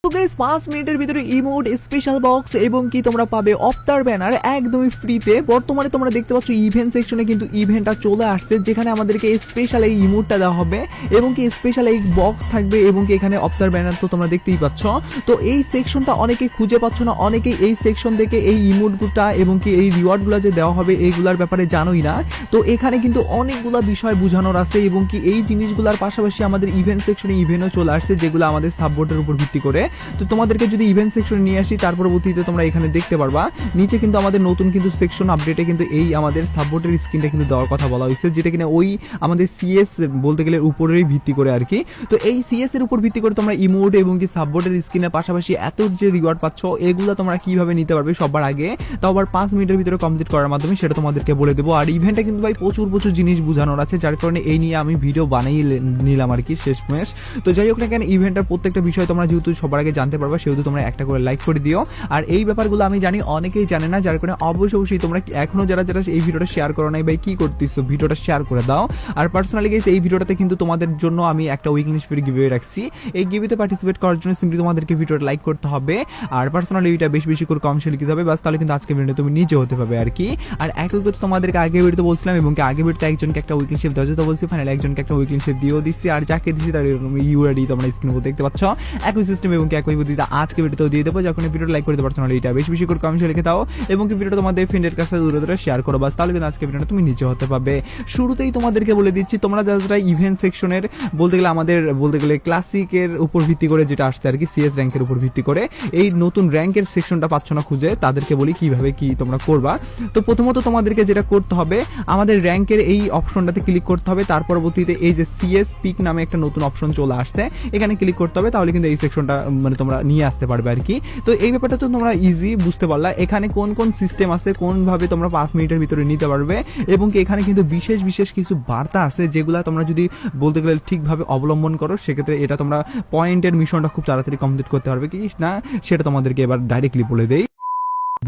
তো গাইস 5 মিনিটের ভিতরে ইমোট স্পেশাল বক্স এবং কি তোমরা পাবে অফতার ব্যানার একদমই ফ্রিতে। বর্তমানে তোমরা দেখতে পাচ্ছ ইভেন্ট সেকশনে কিন্তু ইভেন্টটা চলে আসছে, যেখানে আমাদেরকে স্পেশাল এই ইমোটটা দেওয়া হবে এবং কি স্পেশাল এই বক্স থাকবে এবং কি এখানে অফতার ব্যানার তো তোমরা দেখতেই পাচ্ছ। তো এই সেকশনটা অনেকে খুঁজে পাচ্ছ না, অনেকেই এই সেকশন থেকে এই ইমোটগুলা এবং কি এই রিওয়ার্ডগুলো যে দেওয়া হবে এইগুলার ব্যাপারে জানোই না। তো এখানে কিন্তু অনেকগুলা বিষয় বোঝানোর আছে এবং কি এই জিনিসগুলোর পাশাপাশি আমাদের ইভেন্ট সেকশনে ইভেন্টও চলে আসছে, যেগুলো আমাদের সাববোর্ডের উপর ভিত্তি করে। তো তোমাদেরকে যদি ইভেন্ট সেকশনে নিয়ে আসি, তার পরবর্তীতে তোমরা এখানে দেখতে পারবা নিচে কিন্তু আমাদের নতুন কিন্তু সেকশন আপডেটে কিন্তু এই আমাদের সাববোর্ডের স্ক্রিনটা কিন্তু দেওয়ার কথা বলা হয়েছে, যেটা কিনা ওই আমাদের সিএস বলতে গেলে উপরেই ভিত্তি করে আর কি। তো এই সিএস এর উপর ভিত্তি করে তোমরা ইমোট এবং কি সাববোর্ডের স্ক্রিনের পাশাপাশি এত যে রিওয়ার্ড পাচ্ছ এগুলো তোমরা কিভাবে নিতে পারবে সবার আগে, তাও আবার 5 মিনিটের ভিতরে কমপ্লিট করার মাধ্যমে, সেটা তোমাদেরকে বলে দেবো। আর ইভেন্টে কিন্তু ভাই প্রচুর জিনিস বোঝানোর আছে, যার কারণে এই নিয়ে আমি ভিডিও বানিয়ে নিলাম আর কি শেষমেশ। তো যাই হোক না কেন, ইভেন্টের প্রত্যেকটা বিষয় তোমরা যেহেতু সবার আগে জানতে পারবা, সেহেতু তোমরা একটা করে লাইক করে দিও। আর এই ব্যাপারগুলো আমি জানি অনেকেই জানে না, যার কারণে অবশ্যই তোমরা এখনো যারা এই ভিডিওটা শেয়ার করো নাই ভাই কি করতেছো, ভিডিওটা শেয়ার করে দাও। আর পার্সোনালি গাইস এই ভিডিওটাতে কিন্তু তোমাদের জন্য আমি একটা উইকনেস ফ্রি গিভওয়ে রাখছি। এই গিভওয়েতে পার্টিসিপেট করার জন্য সিম্পলি তোমাদেরকে ভিডিওটা লাইক করতে হবে আর পার্সোনালি এটা বেশি করে কম সে লিখতে হবে, বাস তাহলে কিন্তু আজকে ভিডিওতে তুমি নিজে হতে পারবে আর কি। আর একই কথা তোমাদেরকে আগে ভিডিওতে বলছিলাম এবং কি আগে ভিডিওতে একজনকে একটা উইকলি শেপ দেওয়া যেত বলছি, ফাইনালি একজনকে একটা উইকলি শেপ দিয়েও দিচ্ছি। আর যাকে দিচ্ছি তার ইউআইডি তোমরা স্ক্রিনে উপর দেখতে পাচ্ছ, একই সিস্টেম এবং কি একই পদ্ধতিতে আজকে ভিডিওতেও দিয়ে দেবো। যখন ভিডিওটা লাইক করতে পারছো না, এটা বেশি করে কমেন্টে লিখে দাও এবং কি ভিডিওটা তোমাদের ফ্রেন্ডের কাছে দূরে শেয়ার করো, বাস তাহলে কিন্তু আজকে ভিডিওটা তুমি নিচে হতে পারবে। শুরুতেই তোমাদেরকে বলে দিচ্ছি, তোমরা যারা ইভেন্ট সেকশনের বলতে গেলে আমাদের বলতে গেলে ক্লাসিকের উপর ভিত্তি করে যেটা আসছে আর কি, সিএস র্যাঙ্কের উপর ভিত্তি করে এই নতুন র্যাঙ্কের সেকশনটা পাচ্ছ না খুঁজে, তাদেরকে বলি কিভাবে কি তোমরা করবা। তো প্রথমত তোমাদেরকে যেটা করতে হবে, আমাদের র্যাঙ্কের এই অপশনটাতে ক্লিক করতে হবে। তার পরবর্তীতে এই যে সিএস পিক নামে একটা নতুন অপশন চলে আসছে, এখানে ক্লিক করতে হবে, তাহলে কিন্তু এই সেকশনটা মানে তোমরা নিয়ে আসতে পারবে আর কি। তো এই ব্যাপারটা তো তোমরা ইজি বুঝতে পারলা, এখানে কোন সিস্টেম আছে, কোনভাবে তোমরা 5 মিনিটের ভিতরে নিতে পারবে এবং কি এখানে কিন্তু বিশেষ কিছু বার্তা আছে, যেগুলা তোমরা যদি বলতে গেলে ঠিকভাবে অবলম্বন করো, সেক্ষেত্রে এটা তোমরা পয়েন্টের মিশনটা খুব তাড়াতাড়ি কমপ্লিট করতে পারবে কি না, সেটা তোমাদেরকে এবার ডাইরেক্টলি বলে দেই।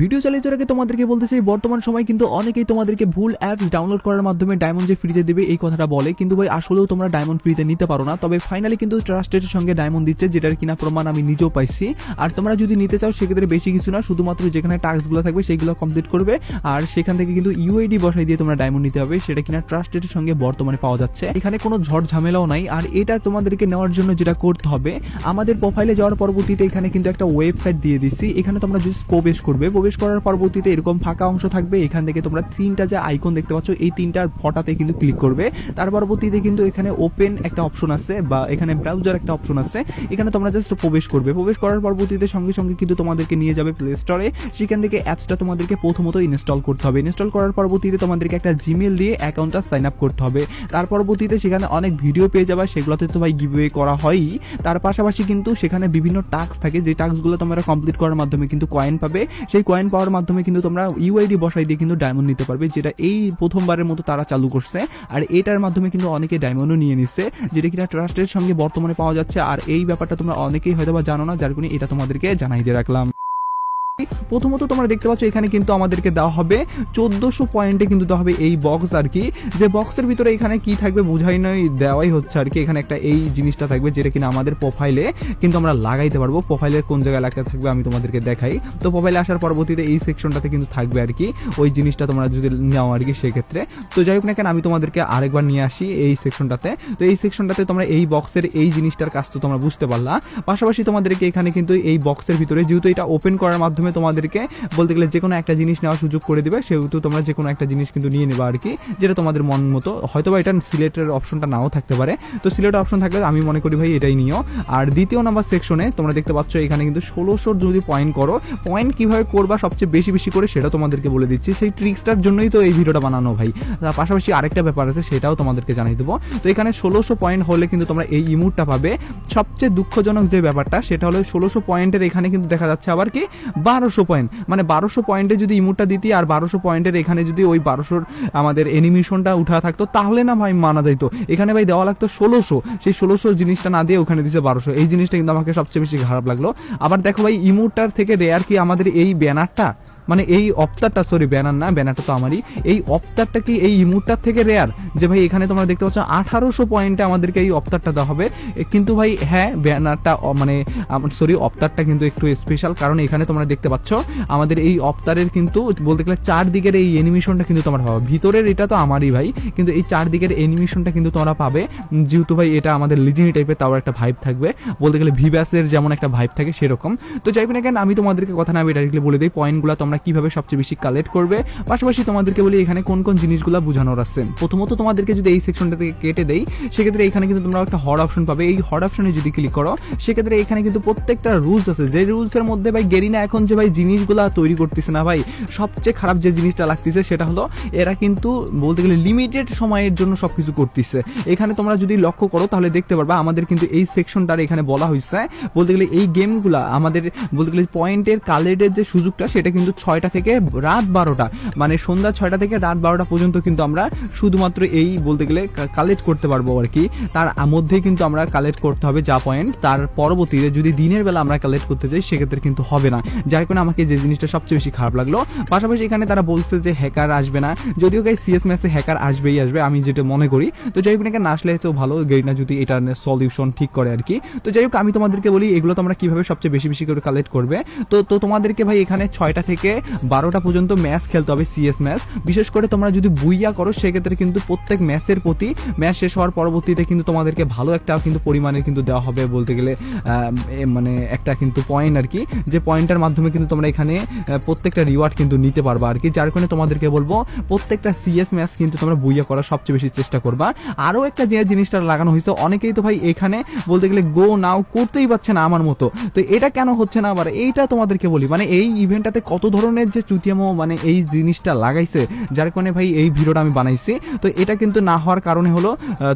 ভিডিও চালিয়ে যাওয়ার আগে তোমাদেরকে বলতে চাই, বর্তমান সময় কিন্তু অনেকেই তোমাদেরকে ভুল অ্যাপস ডাউনলোড করার মাধ্যমে ডায়মন্ড যে ফ্রিতে দেবে এই কথাটা বলে, কিন্তু ভাই আসলেও তোমরা ডায়মন্ড ফ্রিতে নিতে পারো না। তবে ফাইনালি কিন্তু ট্রাস্টের সঙ্গে ডায়মন্ড দিচ্ছে, যেটার কিনা প্রমাণ আমি নিজেও পাইছি। আর তোমরা যদি নিতে চাও সেক্ষেত্রে বেশি কিছু না, শুধুমাত্র যেখানে টাস্কগুলো থাকবে সেইগুলো কমপ্লিট করবে আর সেখান থেকে কিন্তু ইউআইডি বসাই দিয়ে তোমরা ডায়মন্ড নিতে হবে, সেটা কিনা ট্রাস্টের সঙ্গে বর্তমানে পাওয়া যাচ্ছে। এখানে কোনো ঝড় ঝামেলাও নাই। আর এটা তোমাদেরকে নেওয়ার জন্য যেটা করতে হবে, আমাদের প্রোফাইলে যাওয়ার পরবর্তীতে এখানে কিন্তু একটা ওয়েবসাইট দিয়ে দিচ্ছি, এখানে তোমরা জাস্ট প্রবেশ করবে। প্রবেশ করার পরবর্তীতে এরকম ফাঁকা অংশ থাকবে, এখান থেকে তোমরা তিনটা যে আইকন দেখতে পাচ্ছ এই তিনটার ফটাতে কিন্তু ক্লিক করবে। তার পরবর্তীতে কিন্তু এখানে ওপেন একটা অপশন আছে বা এখানে ব্রাউজার একটা অপশন আছে, এখানে তোমরা জাস্ট প্রবেশ করবে। প্রবেশ করার পরবর্তীতে সঙ্গে কিন্তু তোমাদেরকে নিয়ে যাবে প্লে স্টোরে, সেখান থেকে অ্যাপসটা তোমাদেরকে প্রথমত ইনস্টল করতে হবে। ইনস্টল করার পরবর্তীতে তোমাদেরকে একটা জিমেল দিয়ে অ্যাকাউন্টটা সাইন আপ করতে হবে। তার পরবর্তীতে সেখানে অনেক ভিডিও পেয়ে যাবে, সেগুলোতে তো ভাই গিভওয়ে করা হয়ই। তার পাশাপাশি কিন্তু সেখানে বিভিন্ন টাস্ক থাকে, যে টাস্কগুলো তোমরা কমপ্লিট করার মাধ্যমে কিন্তু কয়েন পাবে। সেই কয়েন পাওয়ার মাধ্যমে কিন্তু তোমরা ইউআইডি বসাই দিয়ে কিন্তু ডায়মন্ড নিতে পারবে, যেটা এই প্রথমবারের মতো তারা চালু করছে। আর এটার মাধ্যমে কিন্তু অনেকে ডায়মন্ডও নিয়ে নিচ্ছে, যেটা কিনা ট্রাস্টের সঙ্গে বর্তমানে পাওয়া যাচ্ছে। আর এই ব্যাপারটা তোমরা অনেকেই হয়তো বা জানো না, যার কারণে এটা তোমাদেরকে জানাই দিয়ে রাখলাম। প্রথমত তোমরা দেখতে পাচ্ছ এখানে কিন্তু আমাদেরকে দেওয়া হবে 1400 পয়েন্টে কিন্তু দেওয়া হবে এই বক্স আর কি, যে বক্সের ভিতরে এখানে কি থাকবে বুঝাই নয় দেওয়াই হচ্ছে আর কি। এখানে একটা এই জিনিসটা থাকবে, যেটা কিনা আমাদের প্রোফাইলে কিন্তু আমরা লাগাইতে পারবো। প্রোফাইলের কোন জায়গায় লাগাতে থাকবে আমি তোমাদেরকে দেখাই। তো প্রোফাইলে আসার পরবর্তীতে এই সেকশনটাতে কিন্তু থাকবে আর কি ওই জিনিসটা, তোমরা যদি নাও আর কি সেক্ষেত্রে। তো যাই হোক না কেন, আমি তোমাদেরকে আরেকবার নিয়ে আসি এই সেকশনটাতে। তো এই সেকশনটাতে তোমরা এই বক্সের এই জিনিসটার কাজ তো তোমরা বুঝতে পারলা, পাশাপাশি তোমাদেরকে এখানে কিন্তু এই বক্সের ভিতরে যেহেতু এটা ওপেন করার মাধ্যমে তোমাদেরকে বলতে গেলে যে কোনো একটা জিনিস নেওয়ার সুযোগ করে দিবে, সেহেতু তোমরা যে কোনো একটা জিনিস কিন্তু নিয়ে নেবা আর কি, যেটা তোমাদের মন মতো। হয়তো বা এটা সিলেক্টের অপশনটা নাও থাকতে পারে, তো সিলেক্ট অপশন থাকলে আমি মনে করি ভাই এটাই নিও। আর দ্বিতীয় নাম্বার সেকশনে তোমরা দেখতে পাচ্ছ এখানে কিন্তু 1600 যদি পয়েন্ট করো, পয়েন্ট কিভাবে করবা সবচেয়ে বেশি করে সেটা তোমাদেরকে বলে দিচ্ছি। সেই ট্রিক্সটার জন্যই তো এই ভিডিওটা বানানো ভাই। তার পাশাপাশি আরেকটা ব্যাপার আছে, সেটাও তোমাদেরকে জানিয়ে দেবো। তো এখানে 1600 পয়েন্ট হলে কিন্তু তোমরা এই ইমোটটা পাবে। সবচেয়ে দুঃখজনক যে ব্যাপারটা সেটা হলো 1600 পয়েন্টের এখানে কিন্তু দেখা যাচ্ছে আবার কি 1200 পয়েন্ট, মানে 1200 পয়েন্টে যদি ইমোটটা দিতি আর 1200 পয়েন্টের এখানে যদি ওই 1200 আমাদের অ্যানিমেশনটা উঠা থাকতো, তাহলে না ভাই মানা যাইতো। এখানে ভাই দেওয়া লাগতো 1600, সেই 1600 জিনিসটা না দিয়ে ওখানে দিচ্ছে 1200। এই জিনিসটা কিন্তু আমাকে সবচেয়ে বেশি খারাপ লাগলো। আবার দেখো ভাই ইমোটটার থেকে রেয়ার কি আমাদের এই ব্যানারটা, মানে এই অফতারটা, সরি ব্যানার না, ব্যানারটা তো আমারই, এই অফতারটা কি এই ইমোটটার থেকে রেয়ার? যে ভাই এখানে তোমরা দেখতে পাচ্ছ 1800 পয়েন্টে আমাদেরকে এই অফতারটা দেওয়া হবে। কিন্তু ভাই হ্যাঁ, ব্যানারটা মানে সরি অফতারটা কিন্তু একটু স্পেশাল, কারণ এখানে তোমরা দেখতে পাচ্ছ আমাদের এই অফতারের কিন্তু বলতে গেলে চারদিকের এই অ্যানিমেশনটা কিন্তু তোমরা পাবে। ভিতরের এটা তো আমারই ভাই, কিন্তু এই চারদিকের অ্যানিমেশনটা কিন্তু তোমরা পাবে, যেহেতু ভাই এটা আমাদের লিজেন্ডারি টাইপের, তাও একটা ভাইব থাকবে, বলতে গেলে ভিভাসের যেমন একটা ভাইব থাকে সেরকম। তো যাই হোক না কেন, আমি তোমাদেরকে কথা না ডাইরেক্টলি বলে দিই পয়েন্টগুলো তোমরা কিভাবে সবচেয়ে বেশি কালেক্ট করবে, পাশাপাশি তোমাদেরকে বলি এখানে কোন কোন জিনিসগুলো বোঝানোর আছে। প্রথমত তোমাদেরকে যদি এই সেকশনটা থেকে কেটে দেই, সেক্ষেত্রে এখানে কিন্তু তোমরা একটা হট অপশন পাবে। এই হট অপশনে যদি ক্লিক করো, সেক্ষেত্রে এখানে কিন্তু প্রত্যেকটা রুলস আছে, যে রুলসের মধ্যে ভাই গেরিনা এখন যে ভাই জিনিসগুলা তৈরি করতেছে না ভাই, সবচেয়ে খারাপ যে জিনিসটা লাগতেছে সেটা হলো এরা কিন্তু বলতে গেলে লিমিটেড সময়ের জন্য সবকিছু করতেছে। এখানে তোমরা যদি লক্ষ্য করো তাহলে দেখতে পারবা আমাদের কিন্তু এই সেকশনটার এখানে বলা হয়েছে বলতে গেলে এই গেমগুলা আমাদের বলতে গেলে পয়েন্টের কালেক্টের যে সুযোগটা সেটা কিন্তু 6টা থেকে রাত 12টা, মানে সন্ধ্যা 6টা থেকে রাত 12টা পর্যন্ত কিন্তু আমরা শুধুমাত্র এই বলতে গেলে কালেক্ট করতে পারবো আর কি। তার মধ্যেই কিন্তু আমরা কালেক্ট করতে হবে যা পয়েন্ট, তার পরবর্তীতে যদি দিনের বেলা আমরা কালেক্ট করতে যাই সেক্ষেত্রে কিন্তু হবে না, যার কারণে আমাকে যে জিনিসটা সবচেয়ে বেশি খারাপ লাগলো। পাশাপাশি এখানে তারা বলছে যে হ্যাকার আসবে না, যদিও গাই সিএস ম্যাচে হ্যাকার আসবেই আসবে, আমি যেটা মনে করি। তো যাই হোক না আসলে তো ভালো, গেরিনা যদি এটা সলিউশন ঠিক করে আর কি। তো যাই হোক আমি তোমাদেরকে বলি এগুলো তোমরা কিভাবে সবচেয়ে বেশি বেশি করে কালেক্ট করবে। তো তোমাদেরকে ভাই এখানে 6টা থেকে 12টা পর্যন্ত ম্যাচ খেলতে হবে, সিএস ম্যাচ। বিশেষ করে তোমরা যদি বুইয়া করো সেক্ষেত্রে কিন্তু প্রত্যেক ম্যাচের প্রতি ম্যাচ শেষ হওয়ার পরবর্তীতে কিন্তু তোমাদেরকে ভালো একটা কিন্তু পরিমাণে কিন্তু দেওয়া হবে, বলতে গেলে মানে একটা কিন্তু পয়েন্ট আর কি, যে পয়েন্টের মাধ্যমে কিন্তু তোমরা এখানে প্রত্যেকটা রিওয়ার্ড কিন্তু নিতে পারবা আর কি। যার কারণে তোমাদেরকে বলবো প্রত্যেকটা সিএস ম্যাচ কিন্তু তোমরা বুইয়া করার সবচেয়ে বেশি চেষ্টা করবা। আরও একটা যে জিনিসটা লাগানো হয়েছে, অনেকেই তো ভাই এখানে বলতে গেলে গো নাও করতেই পারছে না আমার মতো, তো এটা কেন হচ্ছে না আবার এইটা তোমাদেরকে বলি। মানে এই ইভেন্টটাতে কত ধরনের যে চুতিয়ামো মানে এই জিনিসটা লাগাইছে, যার কারণে ভাই এই ভিডিওটা আমি বানাইছি। তো এটা কিন্তু না হওয়ার কারণে হলো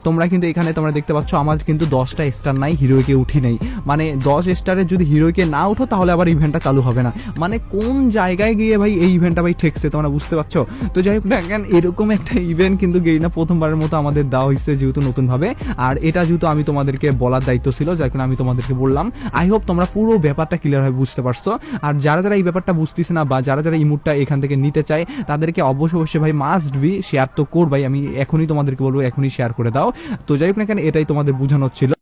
তোমরা কিন্তু এখানে তোমরা দেখতে পাচ্ছ আমার কিন্তু 10টা স্টার নাই, হিরোইকে উঠি নাই, মানে 10 স্টারের যদি হিরোইকে না উঠো তাহলে আবার ইভেন্টটা চালু হবে না। মানে কোন জায়গায় গিয়ে ভাই এই ইভেন্টটা ভাই ঠেকছে তোমরা বুঝতে পারছো। তো যাই হোক দেখেন এরকম একটা ইভেন্ট কিন্তু গেরিনা প্রথমবারের মতো আমাদের দেওয়া হয়েছে যেহেতু নতুন ভাবে, আর এটা যেহেতু আমি তোমাদেরকে বলার দায়িত্ব ছিল, যার কারণে আমি তোমাদেরকে বললাম। আই হোপ তোমরা পুরো ব্যাপারটা ক্লিয়ার ভাবে বুঝতে পারছো। আর যারা যারা এই ব্যাপারটা বুঝতেছে না বা যারা যারা ইমোটটা এখান থেকে নিতে চায় তাদেরকে অবশ্যই ভাই মাস্ট বি শেয়ার তো করবাই, আমি এখনই তোমাদেরকে বলবো এখনই শেয়ার করে দাও। তো যাই হোক না কেন এটাই তোমাদের বোঝানোর ছিল।